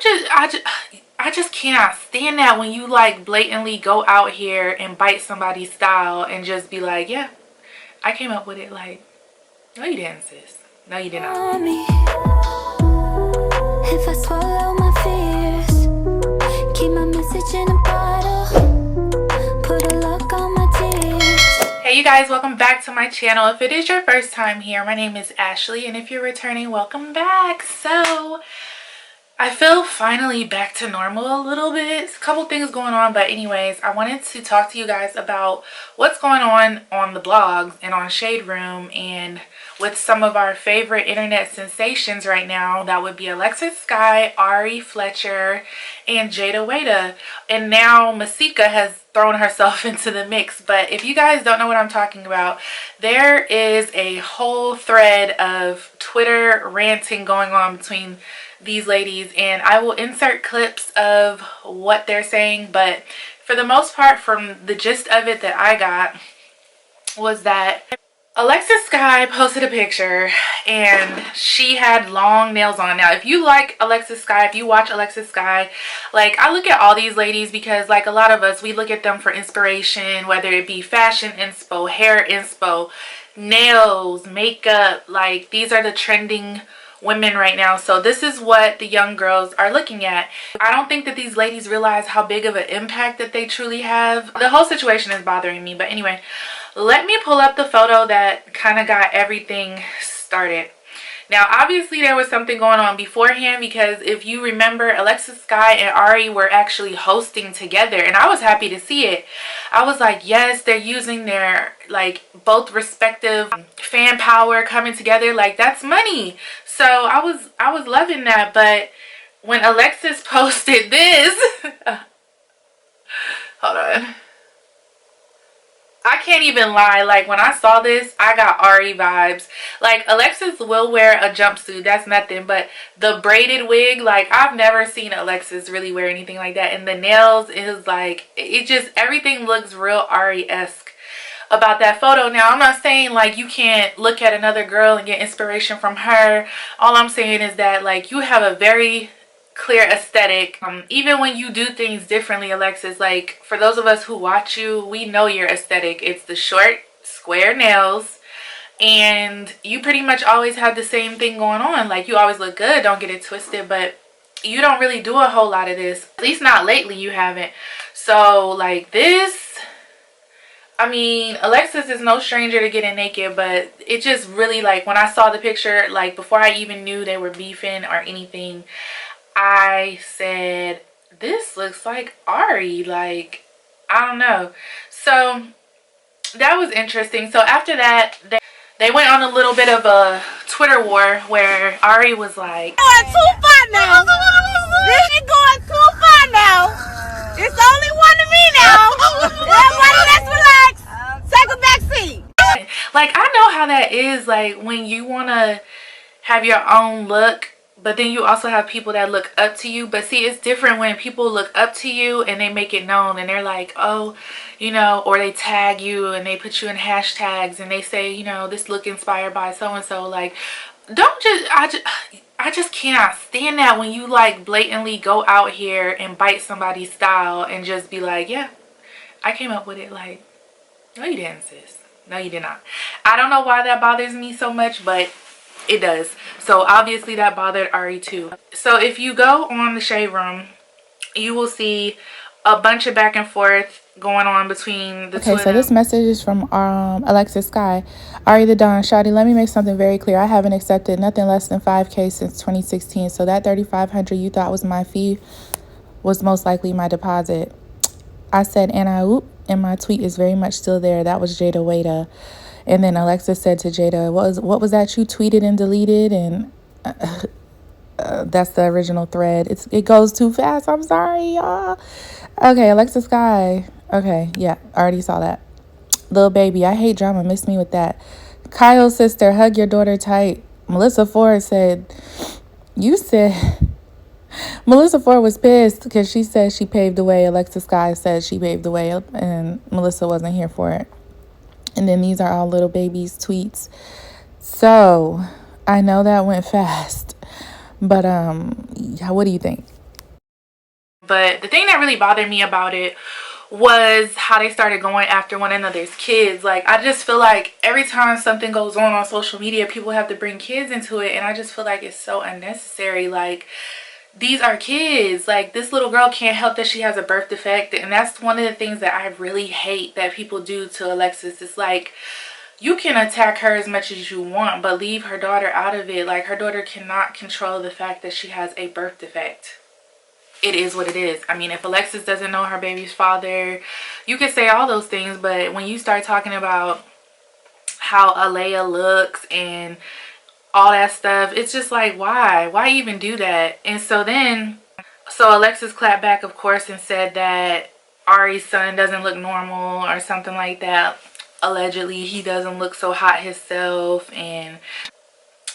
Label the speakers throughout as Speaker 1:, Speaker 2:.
Speaker 1: I just cannot stand that when you like blatantly go out here and bite somebody's style and just be like, yeah, I came up with it. Like, no you didn't, sis. No you did not.
Speaker 2: If I swallow my fears, keep my message in a bottle, put a lock on my tears.
Speaker 1: Hey you guys, welcome back to my channel. If it is your first time here, my name is Ashley, and if you're returning, welcome back. So I feel finally back to normal a little bit. A couple things going on, but anyways, I wanted to talk to you guys about what's going on the blogs and on Shade Room and with some of our favorite internet sensations right now. That would be ALEXIS SKYY, ARI FLETCHER, and JAYDA WAYDA. And now Masika has thrown herself into the mix. But if you guys don't know what I'm talking about, there is a whole thread of Twitter ranting going on between these ladies, and I will insert clips of what they're saying, but for the most part, from the gist of it that I got was that ALEXIS SKYY posted a picture and she had long nails on. Now if you like ALEXIS SKYY, if you watch ALEXIS SKYY, like I look at all these ladies because like a lot of us, we look at them for inspiration, whether it be fashion inspo, hair inspo, nails, makeup. Like these are the trending women right now, so this is what the young girls are looking at. I don't think that these ladies realize how big of an impact that they truly have. The whole situation is bothering me, but anyway, let me pull up the photo that kind of got everything started. Now obviously there was something going on beforehand, because if you remember, ALEXIS SKYY and ARI were actually hosting together, and I was happy to see it. I was like, yes, they're using their like both respective fan power coming together. Like that's money. So I was loving that. But when Alexis posted this hold on, I can't even lie, like when I saw this, I got ARI vibes. Like Alexis will wear a jumpsuit, that's nothing, but the braided wig, like I've never seen Alexis really wear anything like that. And the nails is like, it just, everything looks real ARI-esque about that photo. Now I'm not saying like you can't look at another girl and get inspiration from her. All I'm saying is that like you have a very clear aesthetic. Even when you do things differently, Alexis, like for those of us who watch you, we know your aesthetic. It's the short square nails, and you pretty much always have the same thing going on. Like you always look good, don't get it twisted, but you don't really do a whole lot of this, at least not lately. You haven't. So like this, I mean, Alexis is no stranger to getting naked, but it just really, like when I saw the picture, like before I even knew they were beefing or anything, I said, this looks like ARI. Like, I don't know. So that was interesting. So after that, they went on a little bit of a Twitter war where ARI was like,
Speaker 3: going too far now. This is going too far now. It's only one of me now. Everybody, let's relax. Take a back seat.
Speaker 1: like, I know how that is. Like when you want to have your own look, but then you also have people that look up to you. But see, it's different when people look up to you and they make it known and they're like, oh, you know, or they tag you and they put you in hashtags and they say, you know, this look inspired by so and so. Like, don't just, I just cannot stand that when you like blatantly go out here and bite somebody's style and just be like, yeah, I came up with it. Like, no you didn't, sis. No you did not. I don't know why that bothers me so much, but it does. So obviously that bothered ARI too. So if you go on the Shade Room, you will see a bunch of back and forth going on between the two of them.
Speaker 4: Okay, so this message is from ALEXIS SKYY. ARI the Don, shawty, let me make something very clear. I haven't accepted nothing less than 5K since 2016. So that 3,500 you thought was my fee was most likely my deposit. I said, and and my tweet is very much still there. That was JAYDA WAYDA. And then Alexis said to JAYDA, what was that you tweeted and deleted? And that's the original thread. It goes too fast. I'm sorry, y'all. Okay, ALEXIS SKYY. Okay, yeah, I already saw that. Little baby, I hate drama. Miss me with that. Kyle's sister, hug your daughter tight. Melissa Ford said, Melissa Ford was pissed because she said she paved the way. ALEXIS SKYY said she paved the way, and Melissa wasn't here for it. And then these are all little babies' tweets. So I know that went fast, but what do you think?
Speaker 1: But the thing that really bothered me about it was how they started going after one another's kids. Like, I just feel like every time something goes on social media, people have to bring kids into it, and I just feel like it's so unnecessary. Like, these are kids. Like, this little girl can't help that she has a birth defect, and that's one of the things that I really hate that people do to Alexis. It's like, you can attack her as much as you want, but leave her daughter out of it. Like, her daughter cannot control the fact that she has a birth defect. It is what it is. I mean, if Alexis doesn't know her baby's father, you can say all those things, but when you start talking about how Alea looks and all that stuff, it's just like, why even do that? And so Alexis clapped back, of course, and said that Ari's son doesn't look normal or something like that. Allegedly, he doesn't look so hot himself. And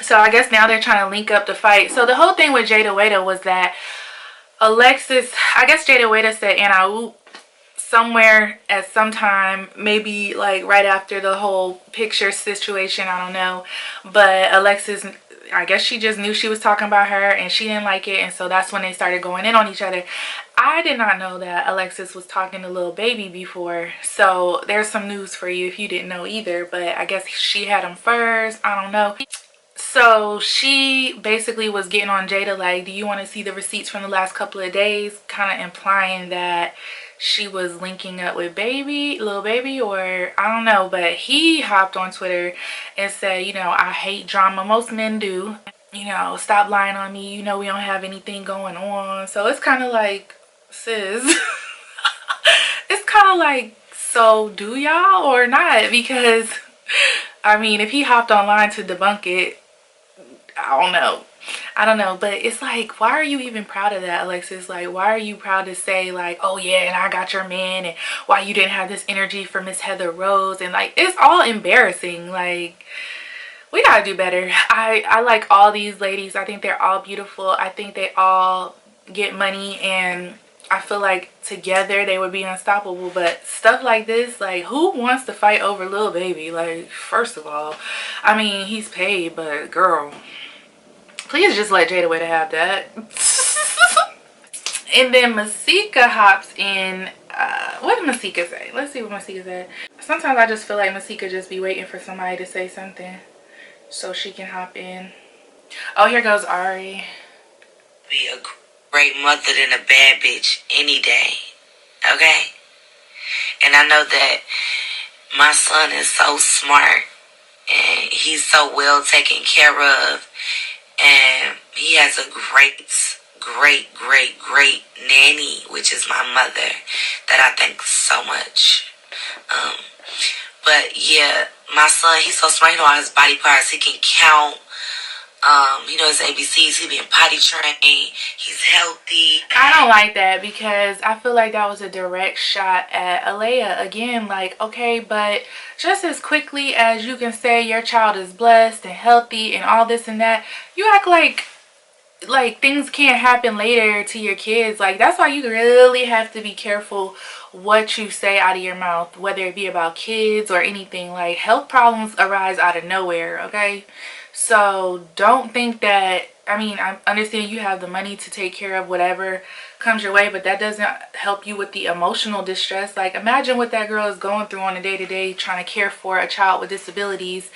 Speaker 1: so I guess now they're trying to link up the fight. So the whole thing with Jayda Wayda was that Alexis, I guess Jayda Wayda said Anna somewhere at some time, maybe like right after the whole picture situation, I don't know. But Alexis, I guess she just knew she was talking about her and she didn't like it, and so that's when they started going in on each other. I did not know that Alexis was talking to Lil Baby before, so there's some news for you if you didn't know either. But I guess she had him first, I don't know. So she basically was getting on Jayda like, do you want to see the receipts from the last couple of days? Kind of implying that she was linking up with Lil Baby, or I don't know. But he hopped on Twitter and said, you know, I hate drama. Most men do. You know, stop lying on me. You know, we don't have anything going on. So it's kind of like, sis, it's kind of like, so do y'all or not? Because, I mean, if he hopped online to debunk it, I don't know, but it's like, why are you even proud of that, Alexis? Like, why are you proud to say like, oh yeah, and I got your man, and why you didn't have this energy for Miss Heather Rose? And like, it's all embarrassing. Like, we gotta do better. I like all these ladies. I think they're all beautiful. I think they all get money, and I feel like together they would be unstoppable. But stuff like this, like, who wants to fight over Lil Baby? Like, first of all, I mean, he's paid, but girl, please just let Jayda Wayda have that. And then Masika hops in. What did Masika say? Let's see what Masika said. Sometimes I just feel like Masika just be waiting for somebody to say something so she can hop in. Oh, here goes Ari.
Speaker 5: Be a great mother than a bad bitch any day. Okay? And I know that my son is so smart and he's so well taken care of. And he has a great nanny, which is my mother, that I thank so much. But yeah, my son, he's so smart. He knows all his body parts. He can count. He knows his ABCs. He been potty trained. He's healthy.
Speaker 1: I don't like that because I feel like that was a direct shot at Alea. Again, like, okay, but just as quickly as you can say your child is blessed and healthy and all this and that, you act like things can't happen later to your kids. Like, that's why you really have to be careful what you say out of your mouth, whether it be about kids or anything. Like, health problems arise out of nowhere, okay? So don't think that, I mean, I understand you have the money to take care of whatever comes your way, but that doesn't help you with the emotional distress. Like, imagine what that girl is going through on a day-to-day trying to care for a child with disabilities.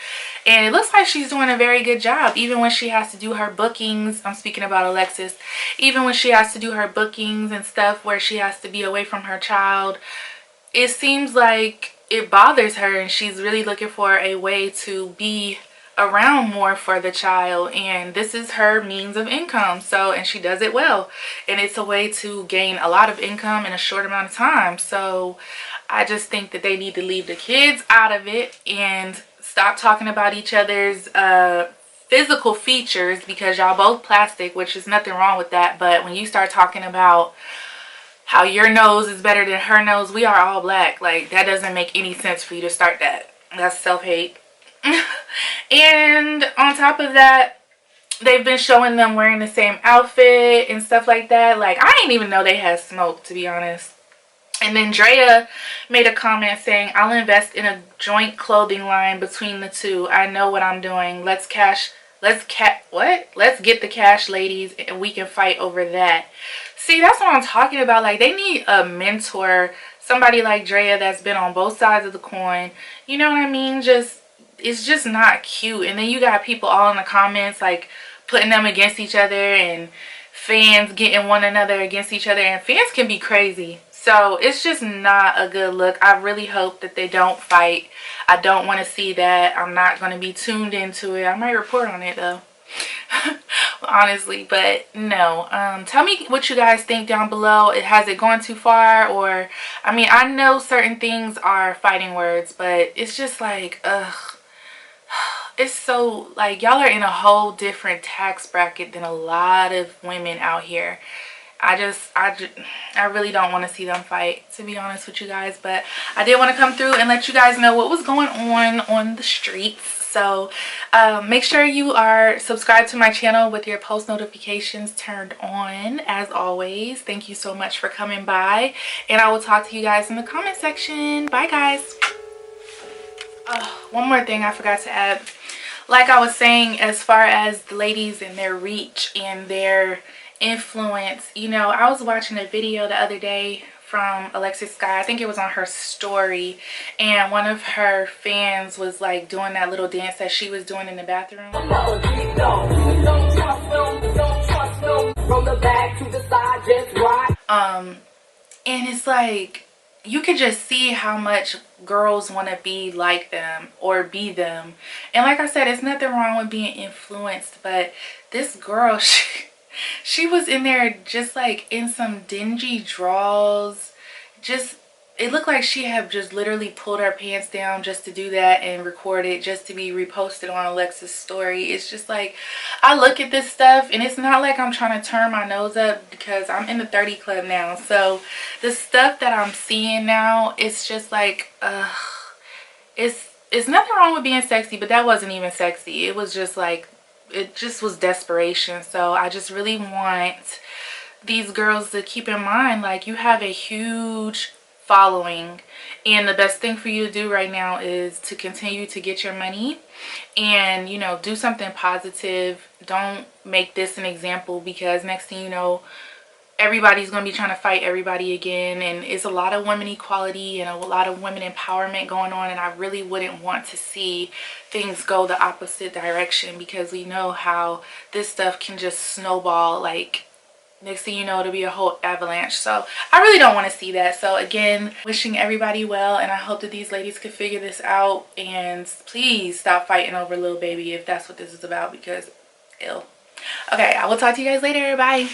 Speaker 1: And it looks like she's doing a very good job, even when she has to do her bookings. I'm speaking about Alexis. Even when she has to do her bookings and stuff where she has to be away from her child, it seems like it bothers her, and she's really looking for a way to be around more for the child, and this is her means of income. So, and she does it well, and it's a way to gain a lot of income in a short amount of time. So I just think that they need to leave the kids out of it and stop talking about each other's physical features, because y'all both plastic, which is nothing wrong with that. But when you start talking about how your nose is better than her nose, we are all black, like, that doesn't make any sense for you to start that. That's self-hate. And on top of that, they've been showing them wearing the same outfit and stuff like that. Like, I didn't even know they had smoke, to be honest. And then Drea made a comment saying, I'll invest in a joint clothing line between the two. I know what I'm doing. Let's cash Let's get the cash, ladies, and we can fight over that. See, that's what I'm talking about. Like, they need a mentor, somebody like Drea that's been on both sides of the coin. You know what I mean? It's just not cute. And then you got people all in the comments like putting them against each other, and fans getting one another against each other, and fans can be crazy. So it's just not a good look. I really hope that they don't fight. I don't want to see that. I'm not going to be tuned into it. I might report on it though. Honestly, but no. Tell me what you guys think down below. Has it gone too far? Or, I mean, I know certain things are fighting words, but it's just like, ugh. It's so, like, y'all are in a whole different tax bracket than a lot of women out here. I really don't want to see them fight, to be honest with you guys. But I did want to come through and let you guys know what was going on the streets. So make sure you are subscribed to my channel with your post notifications turned on. As always, thank you so much for coming by, and I will talk to you guys in the comment section. Bye, guys. One more thing I forgot to add. Like I was saying, as far as the ladies and their reach and their influence, you know, I was watching a video the other day from ALEXIS SKYY. I think it was on her story, and one of her fans was like doing that little dance that she was doing in the bathroom. And it's like, you could just see how much girls want to be like them or be them. And like I said, it's nothing wrong with being influenced, but this girl, she was in there just like in some dingy drawers. Just, it looked like she had just literally pulled her pants down just to do that and record it just to be reposted on Alexis' story. It's just like, I look at this stuff and it's not like I'm trying to turn my nose up, because I'm in the 30 club now. So the stuff that I'm seeing now, it's just like, it's nothing wrong with being sexy, but that wasn't even sexy. It was just like, it just was desperation. So I just really want these girls to keep in mind, like, you have a huge following, and the best thing for you to do right now is to continue to get your money and, you know, do something positive. Don't make this an example, because next thing you know, everybody's going to be trying to fight everybody again. And it's a lot of women equality and a lot of women empowerment going on, and I really wouldn't want to see things go the opposite direction, because we know how this stuff can just snowball. Like, next thing you know, it'll be a whole avalanche. So I really don't want to see that. So again, wishing everybody well, and I hope that these ladies could figure this out, and please stop fighting over Lil Baby if that's what this is about, because ill. Okay, I will talk to you guys later. Bye.